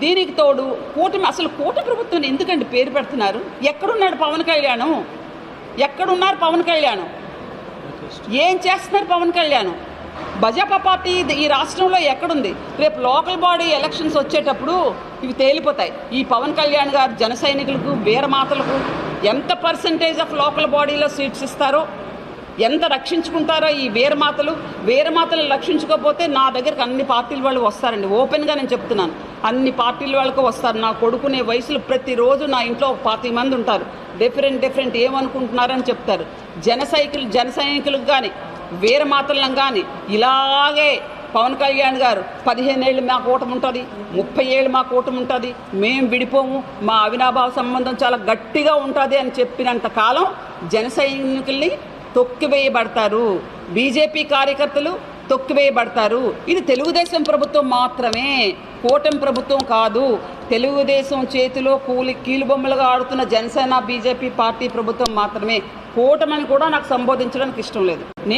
దీనికి తోడు కూటమి, అసలు కూటమి ప్రభుత్వం ఎందుకండి పేరు పెడుతున్నారు? ఎక్కడున్నాడు పవన్ కళ్యాణ్? ఎక్కడున్నారు పవన్ కళ్యాణ్? ఏం చేస్తున్నారు పవన్ కళ్యాణ్? భాజపా పార్టీ ఈ రాష్ట్రంలో ఎక్కడుంది? రేపు లోకల్ బాడీ ఎలక్షన్స్ వచ్చేటప్పుడు ఇవి తేలిపోతాయి. ఈ పవన్ కళ్యాణ్ గారు జన సైనికులకు, వీరమాతలకు ఎంత పర్సంటేజ్ ఆఫ్ లోకల్ బాడీలో సీట్స్ ఇస్తారో, ఎంత రక్షించుకుంటారో ఈ వీరమాతలు రక్షించుకోకపోతే నా దగ్గరికి అన్ని పార్టీల వాళ్ళు వస్తారండి. ఓపెన్గా నేను చెప్తున్నాను, అన్ని పార్టీల వాళ్ళకు వస్తారు. నా కొడుకునే వయసులో ప్రతిరోజు నా ఇంట్లో 25 మంది ఉంటారు. డిఫరెంట్ ఏమనుకుంటున్నారని చెప్తారు. జన సైనికులకు కానీ వీరమాతలను కానీ ఇలాగే పవన్ కళ్యాణ్ గారు 15 ఏళ్ళు మా కూటమి ఉంటుంది, 30 ఏళ్ళు మా కూటమి ఉంటుంది, మేము విడిపోము, మా అవినాభావ సంబంధం చాలా గట్టిగా ఉంటుంది అని చెప్పినంత కాలం జన సైనికుల్ని తొక్కివేయబడతారు, బీజేపీ కార్యకర్తలు తొక్కివేయబడతారు. ఇది తెలుగుదేశం ప్రభుత్వం మాత్రమే, కూటమి ప్రభుత్వం కాదు. తెలుగుదేశం చేతిలో కీలుబొమ్మలుగా ఆడుతున్న జనసేన బీజేపీ పార్టీ ప్రభుత్వం మాత్రమే. కూటమని కూడా నాకు సంబోధించడానికి ఇష్టం లేదు.